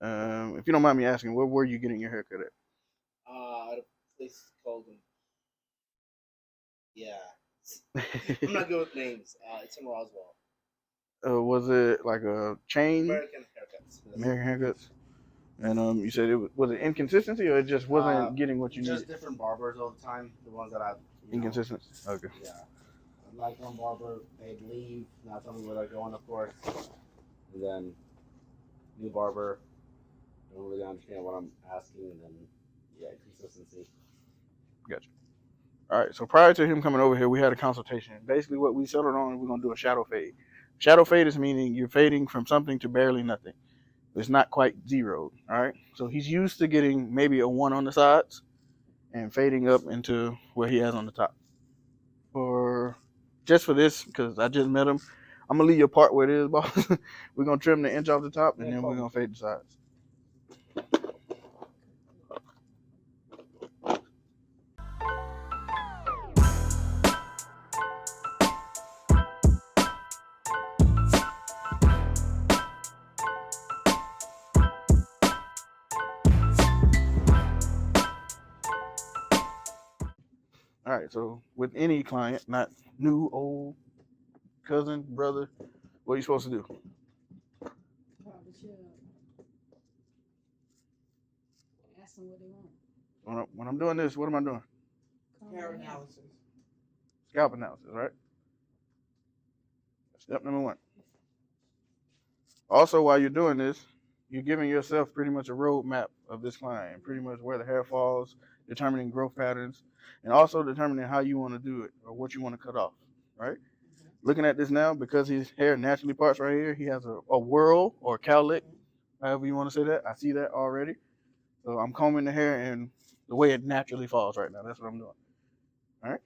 If you don't mind me asking, where were you getting your haircut at? At a place called yeah. I'm not good with names. It's in Roswell. Was it like a chain, American haircuts. Yes. American haircuts? And you said was it inconsistency or it just Uh, wasn't getting what you just needed? different barbers all the time. The ones that I've, Inconsistency. Okay. yeah. Like one barber, they'd leave, not tell me where they're going, of course. And then new barber, don't really understand what I'm asking, and then yeah, consistency. Gotcha. All right. So prior to him coming over here, we had a consultation. Basically, what we settled on is we're gonna do a shadow fade. Shadow fade is meaning you're fading from something to barely nothing. It's not quite zeroed. All right. So he's used to getting maybe a one on the sides and fading up into where he has on the top. For just for this, because I just met him, I'm gonna leave your part where it is, boss. We're gonna trim the inch off the top and then we're gonna fade the sides. All right. So with any client, not new, old, cousin, brother, what are you supposed to do? Ask them what they want. When I'm doing this, what am I doing? Hair analysis. Scalp analysis, right? Step number one. Also, while you're doing this, you're giving yourself pretty much a roadmap of this client, pretty much where the hair falls, determining growth patterns, and also determining how you want to do it or what you want to cut off, right? Looking at this now, because his hair naturally parts right here, he has a whirl or cowlick, however you want to say that. I see that already. So I'm combing the hair and the way it naturally falls right now. That's what I'm doing. All right.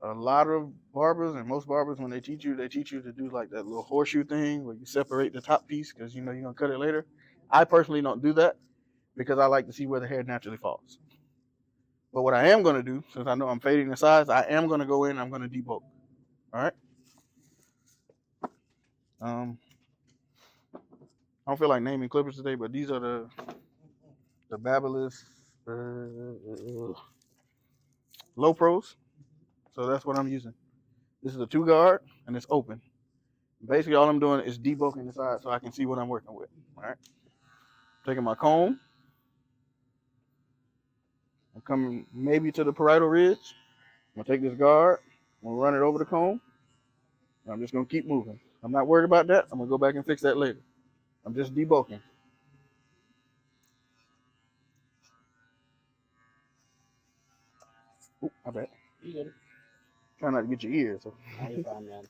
A lot of barbers and most barbers, when they teach you to do like that little horseshoe thing where you separate the top piece because you know you're gonna cut it later. I personally don't do that because I like to see where the hair naturally falls. But what I am gonna do, since I know I'm fading the sides, I am gonna go in. I'm gonna debulk. All right. I don't feel like naming clippers today, but these are the Babyliss low pros. So that's what I'm using. This is a 2 guard and it's open. Basically, all I'm doing is debulking the side so I can see what I'm working with. All right. Taking my comb, I'm coming maybe to the parietal ridge. I'm gonna take this guard, I'm gonna run it over the comb, and I'm just gonna keep moving. I'm not worried about that. I'm gonna go back and fix that later. I'm just debulking. Oop, I bet. You get it. Try not to get your ears. So. Now you're fine, man.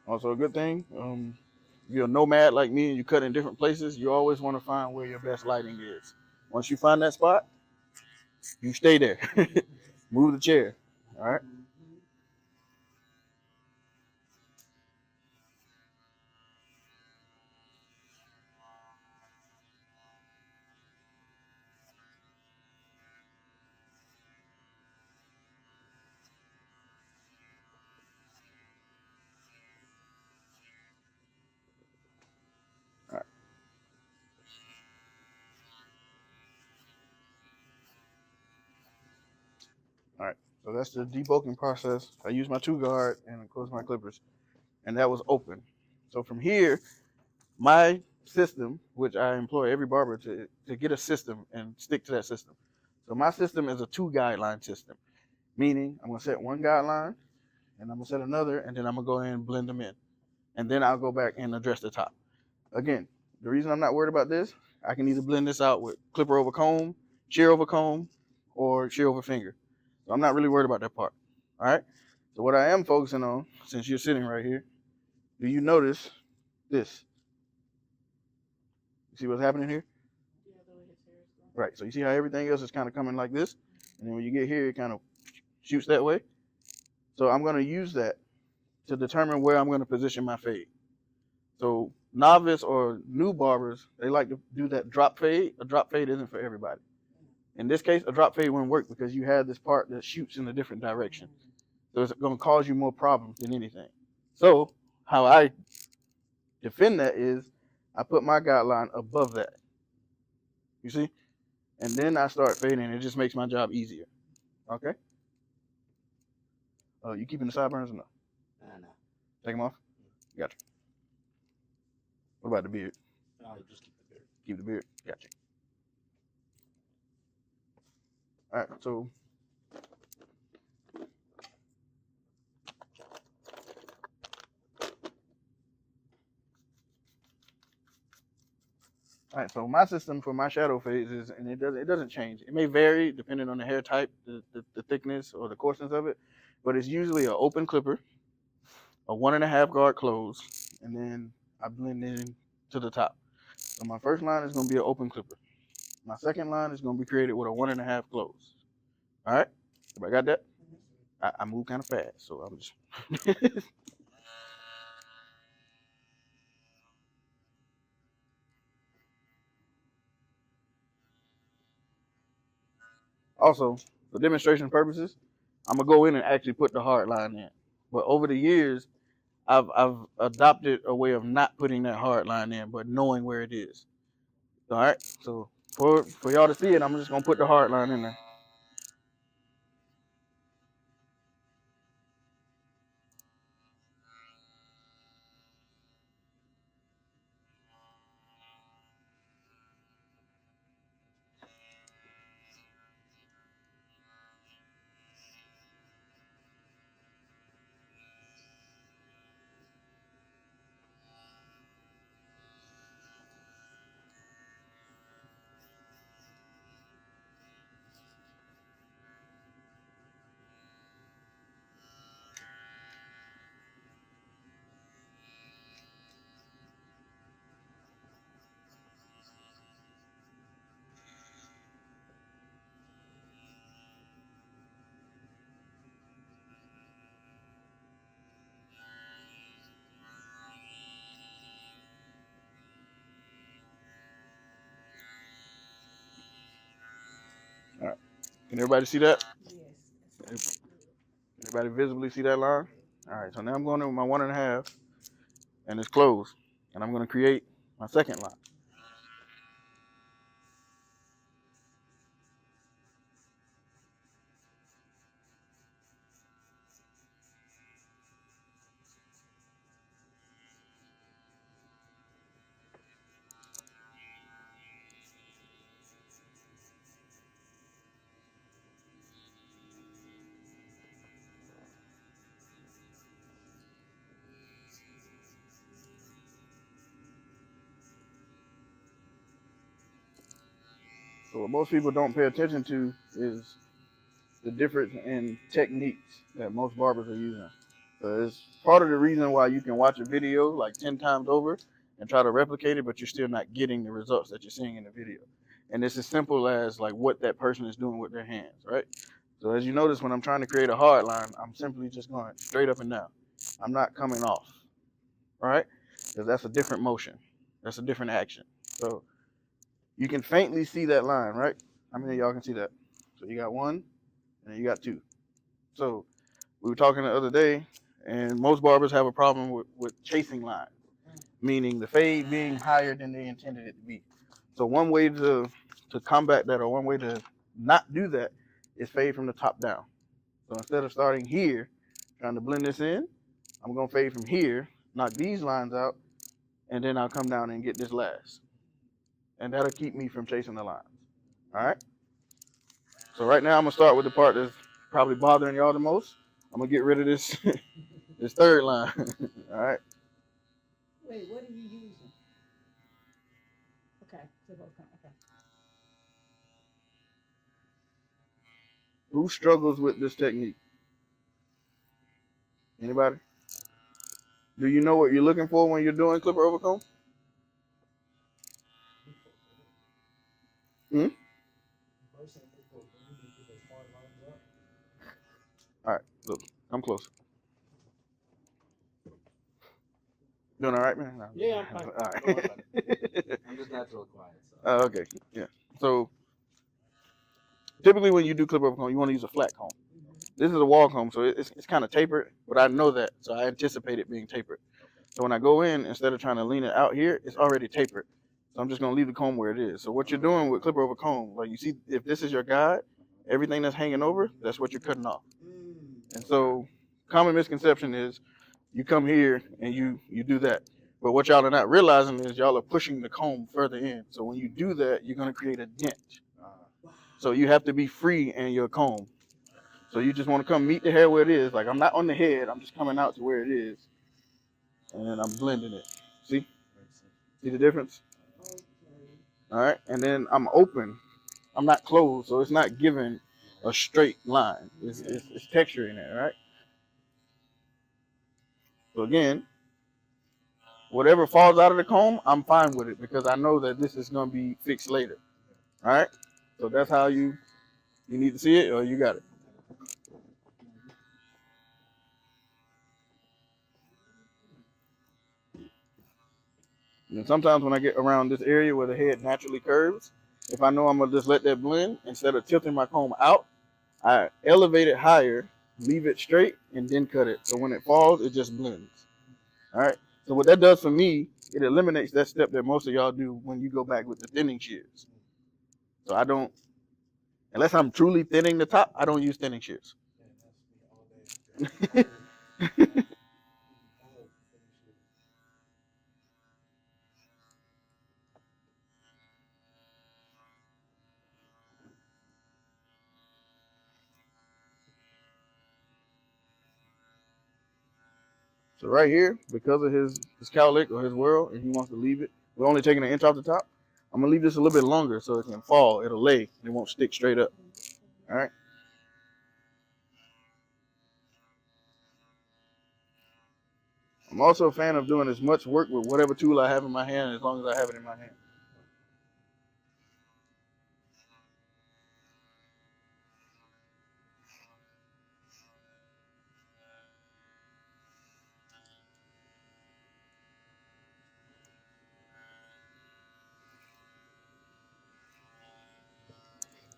Also, a good thing. If you're a nomad like me and you cut in different places, you always want to find where your best lighting is. Once you find that spot, you stay there. Move the chair. All right. All right. All right. So that's the debulking process. I use my 2 guard and close my clippers, and that was open. So from here, my system, which I employ every barber to get a system and stick to that system. So my system is a 2 guideline system, meaning I'm gonna set one guideline and I'm gonna set another, and then I'm gonna go in and blend them in, and then I'll go back and address the top. Again, the reason I'm not worried about this, I can either blend this out with clipper over comb, shear over comb, or shear over finger. So I'm not really worried about that part. All right. So what I am focusing on, since you're sitting right here, do you notice this? You see what's happening here? Yeah, the way his hair is going. Right. So you see how everything else is kind of coming like this, and then when you get here, it kind of shoots that way. So I'm going to use that to determine where I'm going to position my fade. So novice or new barbers, they like to do that drop fade. A drop fade isn't for everybody. In this case, a drop fade wouldn't work because you have this part that shoots in a different direction. So it's going to cause you more problems than anything. So how I defend that is I put my guideline above that. You see? And then I start fading. It just makes my job easier. Okay? You keeping the sideburns or no? No. Take them off? Gotcha. What about the beard? Just keep the beard. Keep the beard? Gotcha. All right, so my system for my shadow fades is, and it doesn't change. It may vary depending on the hair type, the thickness or the coarseness of it, but it's usually an open clipper, a 1.5 guard close, and then I blend in to the top. So my first line is going to be an open clipper. My second line is going to be created with a 1.5 close. All right, everybody got that? I move kind of fast, so I'm just. Also, for demonstration purposes, I'm gonna go in and actually put the hard line in. But over the years, I've adopted a way of not putting that hard line in, but knowing where it is. All right. So for y'all to see it, I'm just gonna put the hard line in there. All right. Can everybody see that? Yes. Everybody visibly see that line? All right. So now I'm going in with my 1.5, and it's closed, and I'm gonna create my second line. So what most people don't pay attention to is the difference in techniques that most barbers are using. So it's part of the reason why you can watch a video like 10 times over and try to replicate it, but you're still not getting the results that you're seeing in the video. And it's as simple as like what that person is doing with their hands, right? So as you notice, when I'm trying to create a hard line, I'm simply just going straight up and down. I'm not coming off, right? Because that's a different motion. That's a different action. So you can faintly see that line, right? How many of y'all can see that? So you got 1, and you got 2. So we were talking the other day, and most barbers have a problem with chasing lines, meaning the fade being higher than they intended it to be. So one way to combat that, or one way to not do that, is fade from the top down. So instead of starting here, trying to blend this in, I'm gonna fade from here, knock these lines out, and then I'll come down and get this last. And that'll keep me from chasing the lines. All right? So right now I'm gonna start with the part that's probably bothering y'all the most. I'm gonna get rid of this this third line. All right. Wait, what are you using? Okay, okay. Who struggles with this technique? Anybody? Do you know what you're looking for when you're doing clipper overcomb? Hmm? Come close. Doing all right, man? No. Yeah, I'm fine. All Don't worry right. about it. I'm just naturally quiet. So. Okay. Yeah. So typically when you do clip over comb, you want to use a flat comb. This is a wall comb, so it's kind of tapered, but I know that, so I anticipate it being tapered. So when I go in, instead of trying to lean it out here, it's already tapered. So I'm just gonna leave the comb where it is. So what you're doing with clipper over comb, like you see, if this is your guide, everything that's hanging over, that's what you're cutting off. And so common misconception is you come here and you do that. But what y'all are not realizing is y'all are pushing the comb further in. So when you do that, you're gonna create a dent. So you have to be free in your comb. So you just want to come meet the hair where it is. Like I'm not on the head, I'm just coming out to where it is. And then I'm blending it. See? See the difference? All right. And then I'm open. I'm not closed, so it's not giving a straight line. It's texture in it, right? So again, whatever falls out of the comb, I'm fine with it because I know that this is going to be fixed later. All right. So that's how you need to see it, or you got it. And sometimes when I get around this area where the head naturally curves, if I know I'm gonna just let that blend, instead of tilting my comb out, I elevate it higher, leave it straight, and then cut it. So when it falls, it just blends. All right. So what that does for me, it eliminates that step that most of y'all do when you go back with the thinning shears. So I don't, unless I'm truly thinning the top, I don't use thinning shears. So right here, because of his cowlick or his whirl, and he wants to leave it, we're only taking an inch off the top. I'm gonna leave this a little bit longer so it can fall. It'll lay. It won't stick straight up. All right. I'm also a fan of doing as much work with whatever tool I have in my hand as long as I have it in my hand.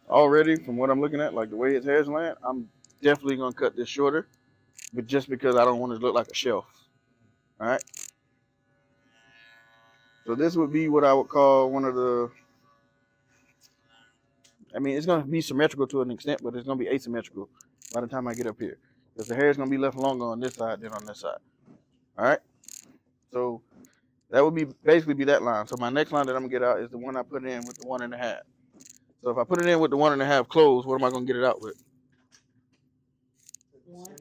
Already, from what I'm looking at, like the way his hair's laying, I'm definitely gonna cut this shorter, but just because I don't want it to look like a shelf. All right. So this would be what I would call one of the. I mean, it's gonna be symmetrical to an extent, but it's gonna be asymmetrical by the time I get up here, because the hair is gonna be left longer on this side than on this side. All right. So that would be basically be that line. So my next line that I'm gonna get out is the one I put in with the 1.5. So if I put it in with the 1.5 closed, what am I gonna get it out with? One,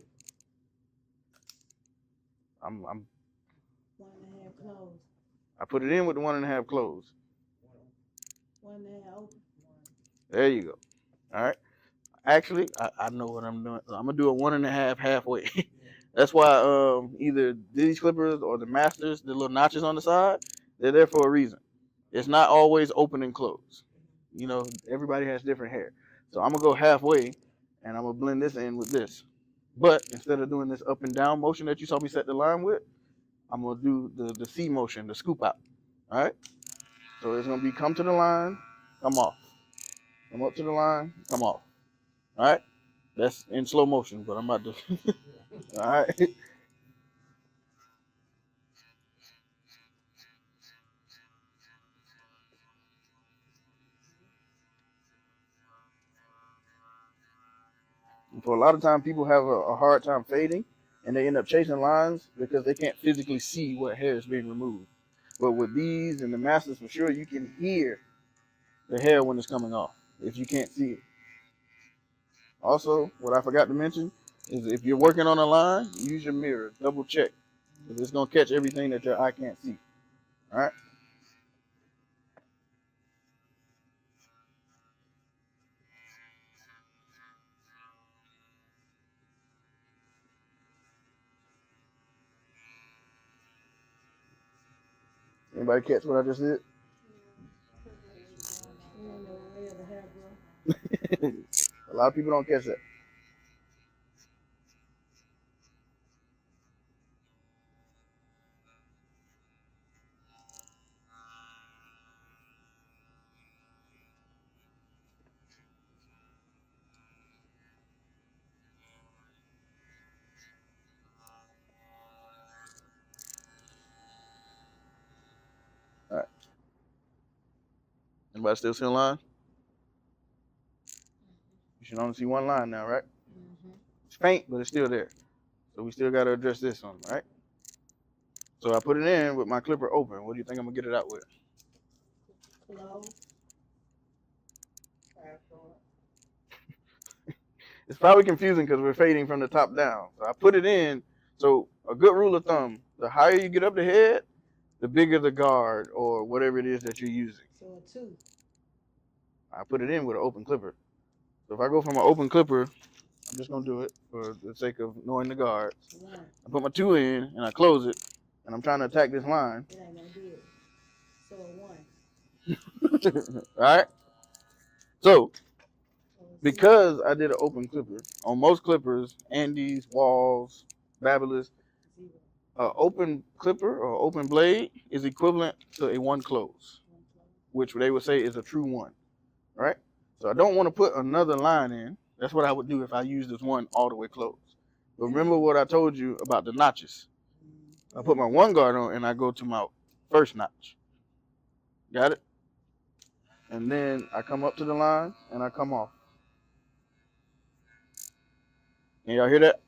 I'm 1.5 closed, I put it in with the 1.5 closed. 1.5 open. There you go. All right. Actually, I know what I'm doing. I'm gonna do a 1.5 halfway. That's why either these clippers or the masters, the little notches on the side, they're there for a reason. It's not always open and closed. You know, everybody has different hair. So I'm gonna go halfway and I'm gonna blend this in with this. But instead of doing this up and down motion that you saw me set the line with, I'm gonna do the C motion, the scoop out. All right. So it's gonna be come to the line, come off. Come up to the line, come off. All right. That's in slow motion, but I'm about to. All right. For a lot of time, people have a hard time fading, and they end up chasing lines because they can't physically see what hair is being removed. But with these and the masters, for sure, you can hear the hair when it's coming off if you can't see it. Also, what I forgot to mention is if you're working on a line, use your mirror. Double check, because it's gonna catch everything that your eye can't see. All right. Anybody catch what I just did? You don't know where the hair grow. A lot of people don't catch that. Everybody still see a line? You should only see one line now, right? It's faint, but it's still there. So we still got to address this one, right? So I put it in with my clipper open. What do you think I'm going to get it out with? Close. It's probably confusing because we're fading from the top down. So I put it in. So a good rule of thumb, the higher you get up the head, the bigger the guard or whatever it is that you're using. So a 2. I put it in with an open clipper. So if I go from an open clipper, I'm just going to do it for the sake of knowing the guards. 1. I put my 2 in and I close it and I'm trying to attack this line. It ain't gonna do it. So a 1. All right. So So a because I did an open clipper, on most clippers, Andes, Walls, Babyliss, 0. an open clipper or open blade is equivalent to a 1 close, which they would say is a true 1, right? So I don't want to put another line in. That's what I would do if I use this one all the way closed. But remember what I told you about the notches. I put my 1 guard on and I go to my first notch. Got it? And then I come up to the line and I come off. Can y'all hear that?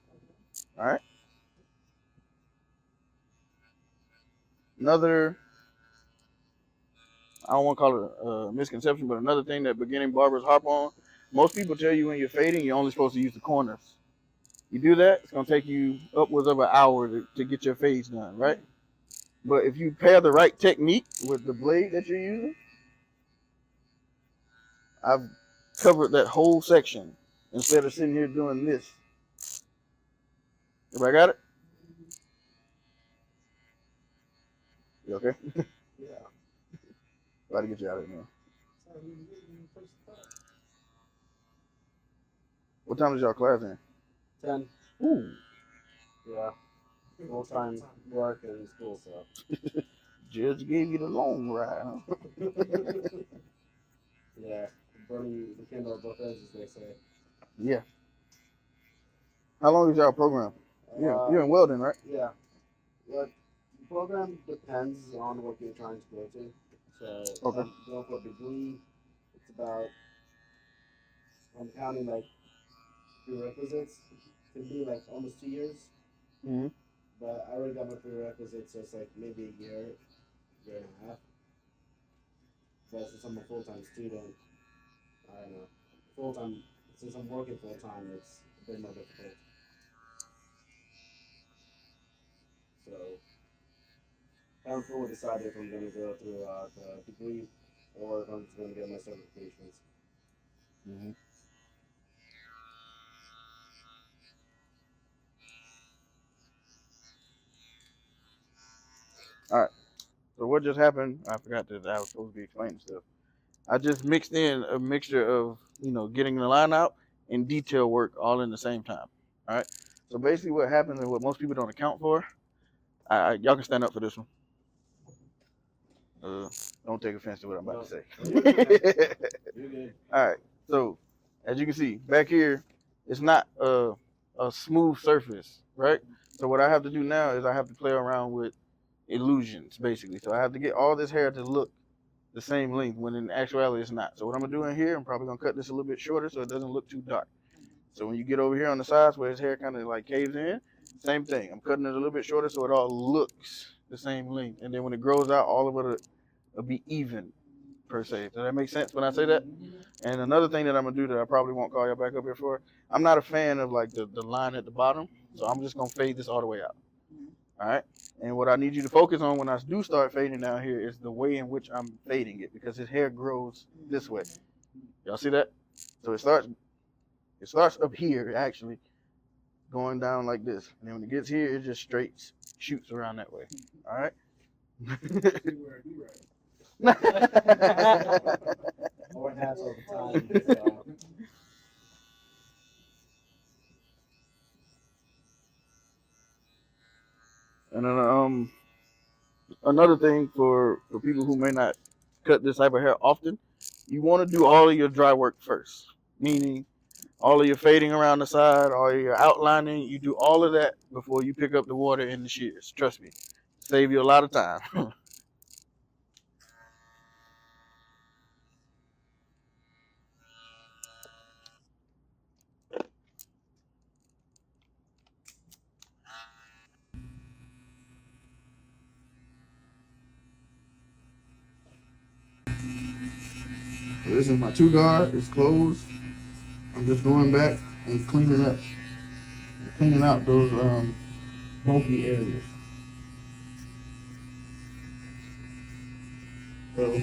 All right. Another, I don't want to call it a misconception, but another thing that beginning barbers harp on, most people tell you when you're fading, you're only supposed to use the corners. You do that, it's going to take you upwards of an hour to get your fades done, right? But if you pair the right technique with the blade that you're using, I've covered that whole section instead of sitting here doing this. Everybody got it? You okay? Yeah. About to get you out of here now. What time is y'all class in? 10. Ooh. Yeah. Full time work and school, so. Judge gave you the long ride, huh? Yeah. Burning the candle at both ends, as they say. Yeah. How long is y'all program? You're in welding, right? Yeah. But the program depends on what you're trying to go to. So, Okay. going for a degree, it's about, I'm counting like prerequisites, it could be like almost 2 years. Mm-hmm. But I already got my prerequisites, so it's like maybe a year and a half. But since I'm a full-time student, I don't know. Full-time, since I'm working full-time, it's a bit more difficult. So, I haven't fully decided if I'm going to go through the degree or if I'm just going to get my certifications. Mm-hmm. All right. So what just happened? I forgot that I was supposed to be explaining stuff. I just mixed in a mixture of, getting the line out and detail work all in the same time. All right. So basically, what happens and what most people don't account for, y'all can stand up for this one. Don't take offense to what I'm about to say. You're good. All right. So as you can see back here, it's not a smooth surface, right? So what I have to do now is I have to play around with illusions, basically. So I have to get all this hair to look the same length when in actuality it's not. So what I'm gonna do in here, I'm probably gonna cut this a little bit shorter so it doesn't look too dark. So when you get over here on the sides where his hair kind of like caves in, same thing. I'm cutting it a little bit shorter so it all looks the same length. And then when it grows out, all of it will be even, per se. Does that make sense when I say that? And another thing that I'm gonna do that I probably won't call y'all back up here for, I'm not a fan of like the line at the bottom. So I'm just gonna fade this all the way out. All right. And what I need you to focus on when I do start fading down here is the way in which I'm fading it, because his hair grows this way. Y'all see that? So it starts up here actually, going down like this. And then when it gets here, it just straight shoots around that way. All right. I wear hats all the time. So. And then another thing for people who may not cut this type of hair often, you want to do all of your dry work first, meaning all of your fading around the side, all of your outlining, you do all of that before you pick up the water and the shears. Trust me, save you a lot of time. So this is my 2 guard. It's closed. I'm just going back and cleaning out those bulky areas. So,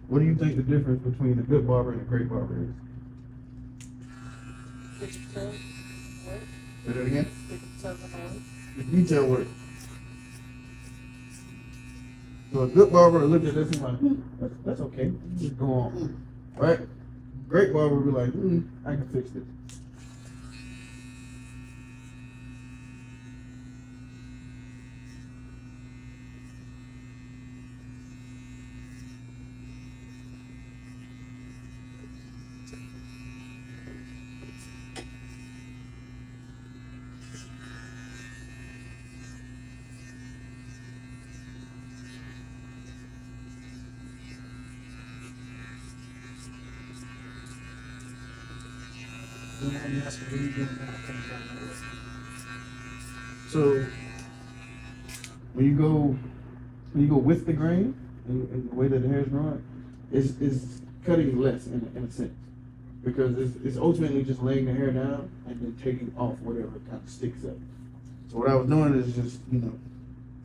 what do you think the difference between a good barber and a great barber is? Say that again. The detail work. So a good barber will look at this and like, that's okay. Just go on. Right? Great barber will be like, I can fix this. So when you go with the grain and the way that the hair is growing, is cutting less in a sense, because it's ultimately just laying the hair down and then taking off whatever kind of sticks up. So what I was doing is just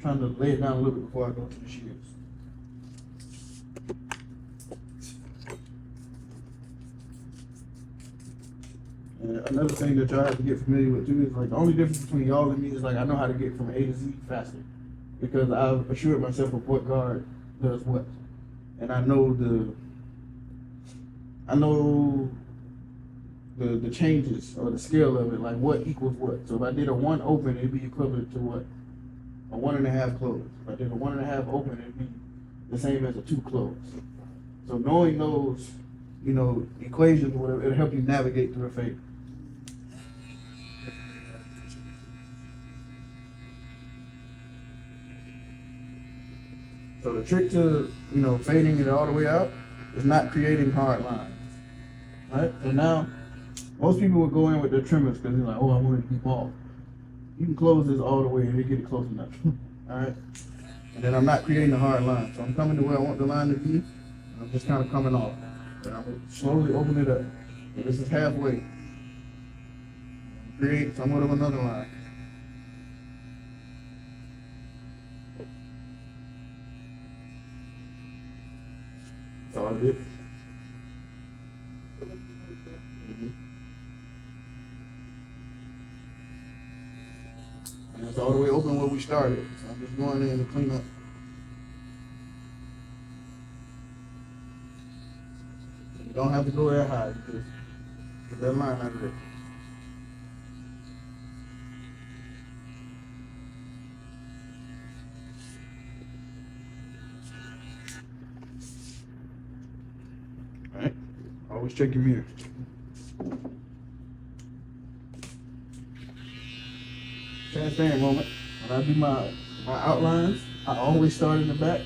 trying to lay it down a little bit before I go to the shears. And another thing that y'all have to get familiar with too is like the only difference between y'all and me is like I know how to get from A to Z faster because I've assured myself of what guard does what, and I know the changes or the scale of it, like what equals what. So if I did a 1 open, it'd be equivalent to what? A 1.5 close. If I did a 1.5 open, it'd be the same as a 2 close. So knowing those, equations or whatever, it'll help you navigate through a fade. So the trick to, fading it all the way out is not creating hard lines. Right? So now, most people will go in with their trimmers because they're like, oh, I want it to be bald. You can close this all the way and get it close enough. Alright? And then I'm not creating a hard line. So I'm coming to where I want the line to be. And I'm just kind of coming off. And I'm going to slowly open it up. So this is halfway. Create somewhat of another line. That's all I did. And it's all the way open where we started. So I'm just going in to clean up. You don't have to go that high because get that line out of there. Alright, always check your mirror. Transparent moment. When I do my outlines, I always start in the back.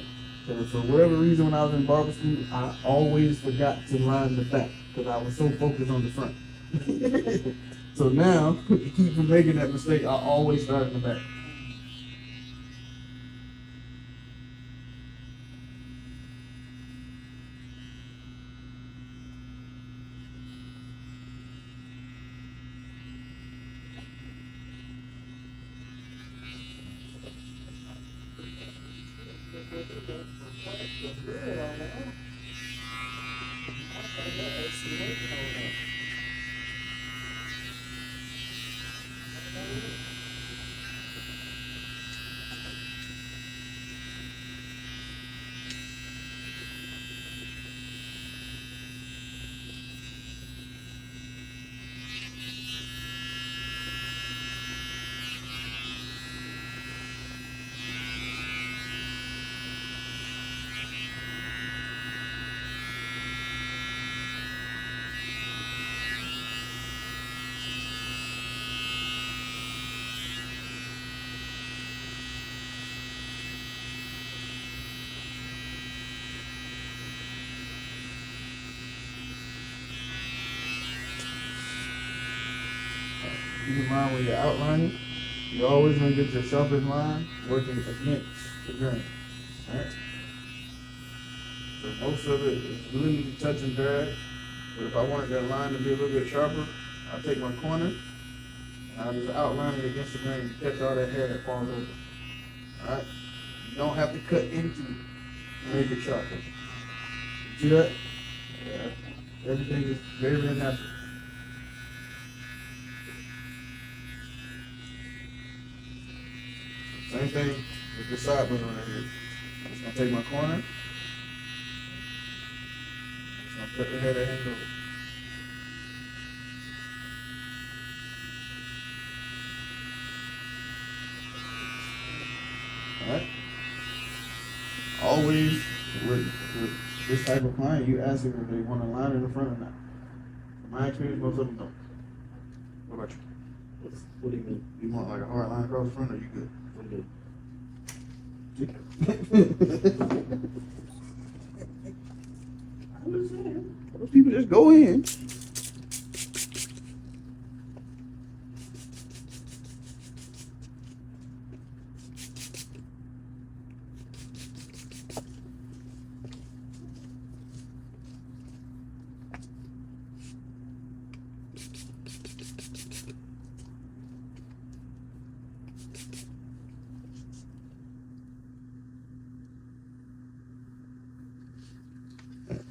And for whatever reason, when I was in barber school, I always forgot to line the back because I was so focused on the front. So now, to keep from making that mistake, I always start in the back. Keep in mind when you're outlining, you're always going to get your sharpest line working against the grain. Alright? So most of it is literally touch and drag. But if I wanted that line to be a little bit sharper, I take my corner and I just outline it against the grain to catch all that hair that falls over. Alright? You don't have to cut into it to make it sharper. See that? Yeah. Everything is very, very natural. Same thing with this side button right here. I'm just gonna take my corner. I'm just gonna cut the hair that hangs over. Alright? Always with this type of client, you ask them if they want a line in the front or not. In my experience, most of them don't. What about you? What do you mean? You want like a hard line across the front or you good? What do you Those people just go in.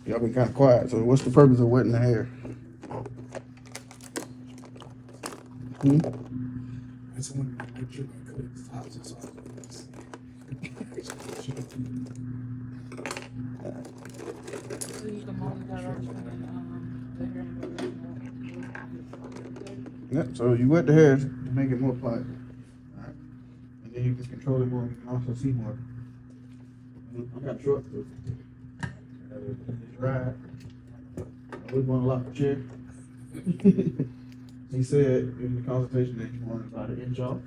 Y'all been kind of quiet, so what's the purpose of wetting the hair? I just wanted to make sure I could stop this off. So you can mold that off Yep, so you wet the hair to make it more pliable. Alright? And then you can control it more and you can also see more. I got short too. It's right. I always want to lock the chair. He said in the consultation that he wanted about an inch off.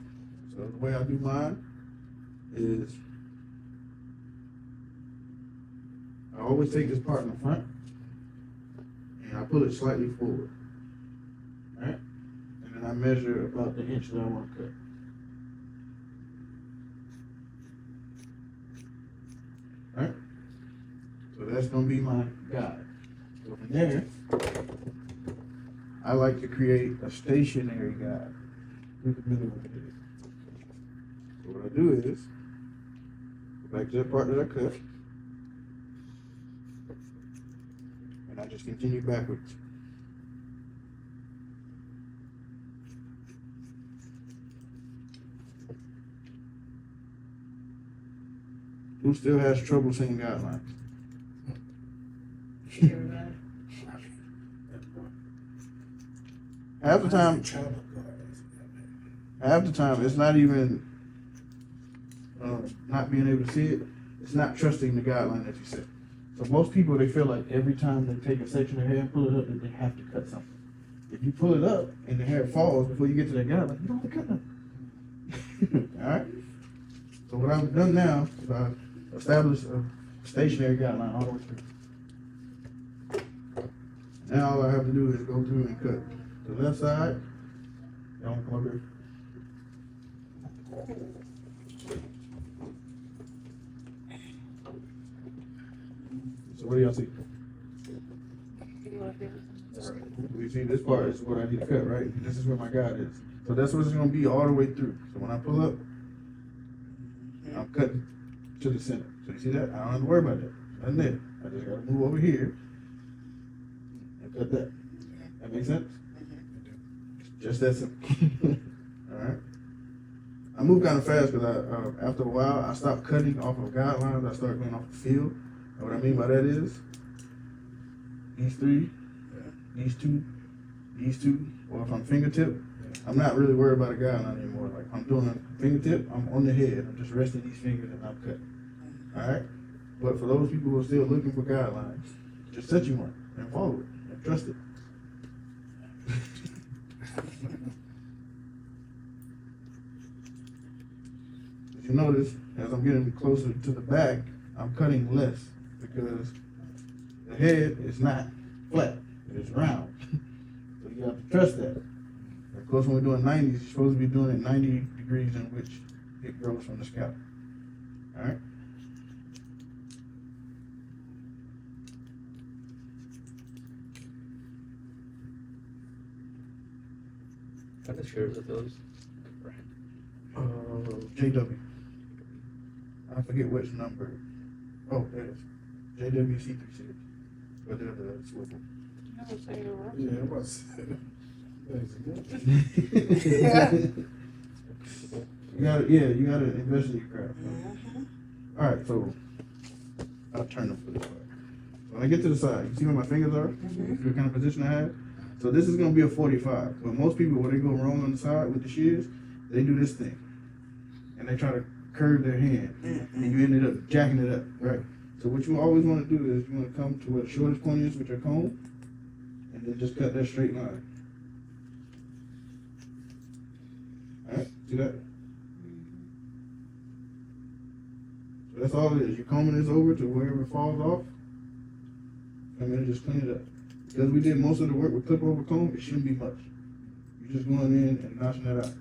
So the way I do mine is I always take this part in the front and I pull it slightly forward. Alright? And then I measure about the inch that I want to cut. Alright? So that's going to be my guide. So from there, I like to create a stationary guide through the middle of the head. So what I do is, go back to the part that I cut, and I just continue backwards. Who still has trouble seeing guidelines? Everybody. Half the time, it's not even not being able to see it. It's not trusting the guideline that you set. So most people, they feel like every time they take a section of hair and pull it up, that they have to cut something. If you pull it up and the hair falls before you get to that guideline, you don't have to cut nothing. All right. So what I've done now is I've established a stationary guideline all the way through. Now all I have to do is go through and cut the left side. Y'all want to come up here? So what do y'all see? We see this part is what I need to cut, right? This is where my guide is. So that's what it's going to be all the way through. So when I pull up, I'm cutting to the center. So you see that? I don't have to worry about that. Nothing there. I just got to move over here and cut that. That makes sense? Just that simple. Alright. I move kind of fast because after a while, I stop cutting off of guidelines. I start going off the field. And what I mean by that is these three, these two, or if I'm fingertip, I'm not really worried about a guideline anymore. Like I'm doing a fingertip, I'm on the head. I'm just resting these fingers and I'm cutting. Alright? But for those people who are still looking for guidelines, just set you one and follow it and trust it. If you notice, as I'm getting closer to the back, I'm cutting less because the head is not flat, it's round. So you have to trust that. Of course, when we're doing 90s, you're supposed to be doing it 90 degrees in which it grows from the scalp. All right? Kind of shares with those. JW. I forget which number. Oh, there it is. JWC36. But they're the swivel. Yeah, I'm about to say. You gotta invest in your craft. Alright, so I'll turn them for this way. When I get to the side, you see where my fingers are? What kind of position I have? So this is gonna be a 45. But most people, when they go wrong on the side with the shears, they do this thing. And they try to curve their hand. And you ended up jacking it up, right? So what you always want to do is you want to come to where the shortest point is with your comb, and then just cut that straight line. Alright, see that? So that's all it is. You're combing this over to wherever it falls off, and then just clean it up. Because we did most of the work with clip over comb, it shouldn't be much. You're just going in and notching that out.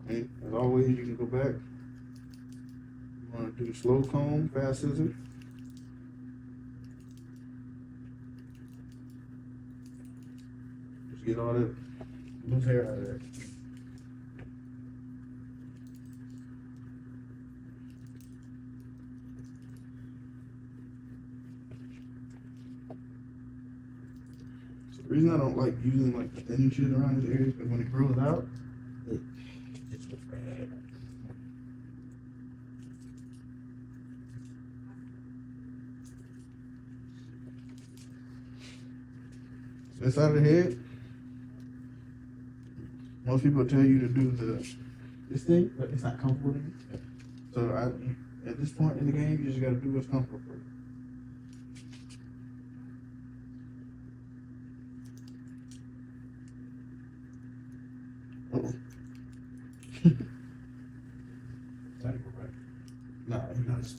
And as always, you can go back. You want to do slow comb, fast scissors. Just get all that loose hair out of there. So the reason I don't like using like the thinning shit around this area is because when it grows out, it's bad. This side of the head, most people tell you to do this thing, but it's not comfortable to me. So at this point in the game, you just gotta do what's comfortable for you. Uh-oh. Nah, you know this.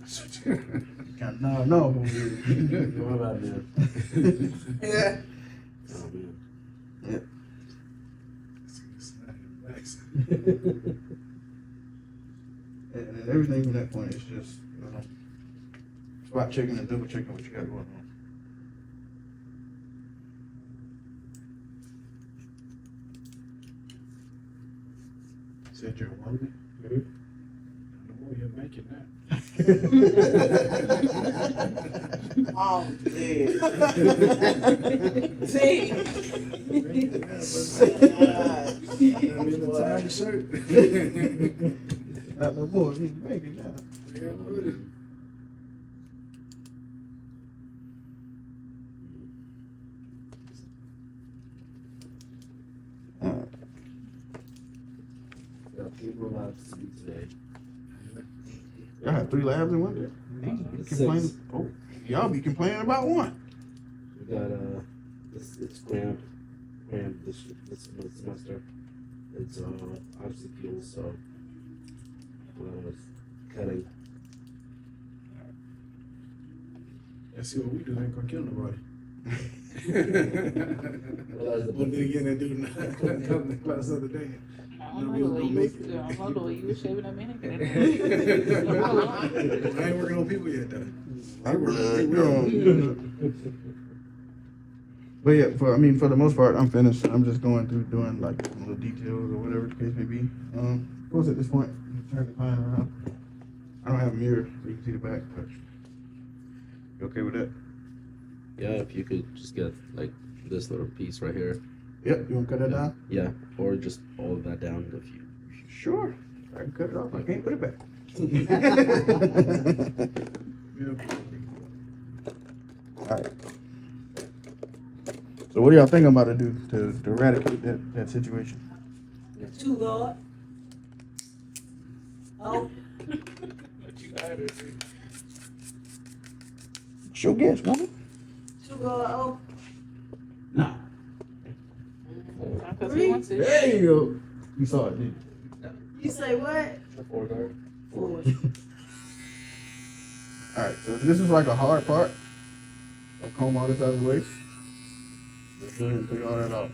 No. What about man? Yeah. Oh man. Yeah. And everything from that point is just, spot checking and double checking what you got going on. Said you're a woman? No more you're making that. Oh, dude. I'm in the tiny shirt. Not no more, you make it now. Yeah, buddy. Got 3 more labs to do today. I had 3 labs in one day. Complain. Oh, y'all be complaining about one. We got it's crammed this semester. It's obviously fuel, so cutting. Let's see what we do. Ain't gonna kill nobody. Well, that's the But then again, that dude come to class the other day. I don't know the way you was shaving a minute. I ain't working on people yet, though. But yeah, for the most part, I'm finished. I'm just going through doing like little details or whatever the case may be. Of course, at this point, you turn the client around. I don't have a mirror, so you can see the back. But you okay with that? Yeah, if you could just get like this little piece right here. Yep. You want to cut that down? Yeah, or just all of that down if you. Sure. I can cut it off. I can't put it back. All right. So what do y'all think I'm about to do to eradicate that situation? 2 guard. Oh, Sure guess, woman. 2 guard. Oh, Nah. Because he wants it. There you go. You saw it, didn't you say what? 4 guard. 4. you? All right. So this is like a hard part. I'll comb all this out of the way. And take all that off.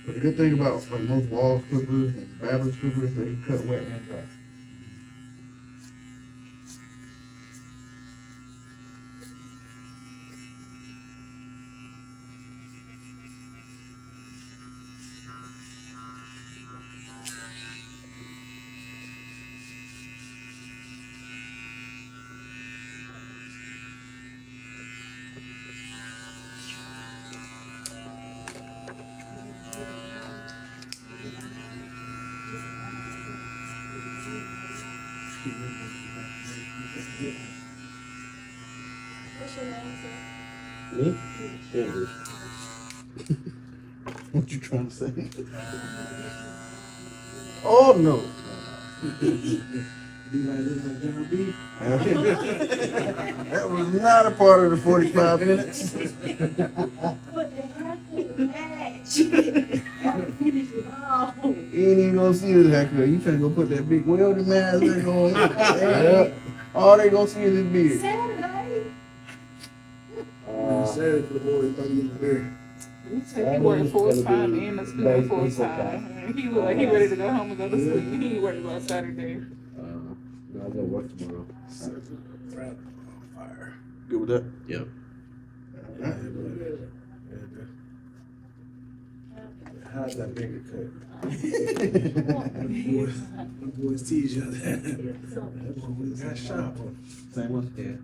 But the good thing about like most wall clippers and Babbage clippers, they cut wet and dry. Candy. What you trying to say? Oh no. You might look like John B. That was not a part of the 45 minutes. But they have to match. Gotta finish it all. You ain't even gonna see this haircut. You finna go put that big welded mask back on. All they gonna see is his beard. Saturday. Saturday for the boys, probably in there. He said he worked full time and the school full time. He look like he ready to go home and go to sleep. He ain't worried about Saturday. No, I gotta work tomorrow. Friday on fire. Good with that? Yep. How's that bigger cut? The boys tease you that. That boy got sharp on. Same one? Yeah.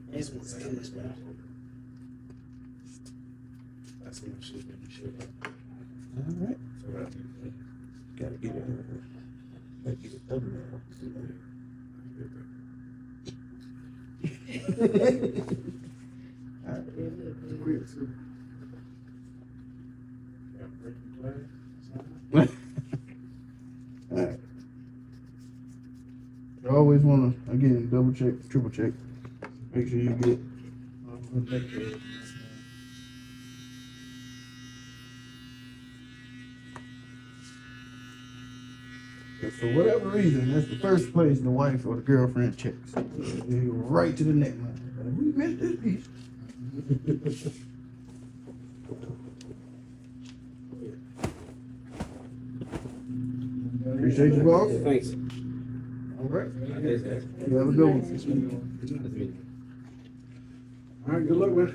This one's kids, man. That's what shit made me shit up. Alright. So that Gotta get it. Gotta get it done quick too. Yeah, breaking play. Alright. You always wanna, again, double check, triple check. Make sure you get If for whatever reason, that's the first place the wife or the girlfriend checks. You go right to the neck line. We missed this piece. Appreciate you, boss. Thanks. All right. Thanks, guys. You have a good one. Nice meeting you. All right, good luck, man.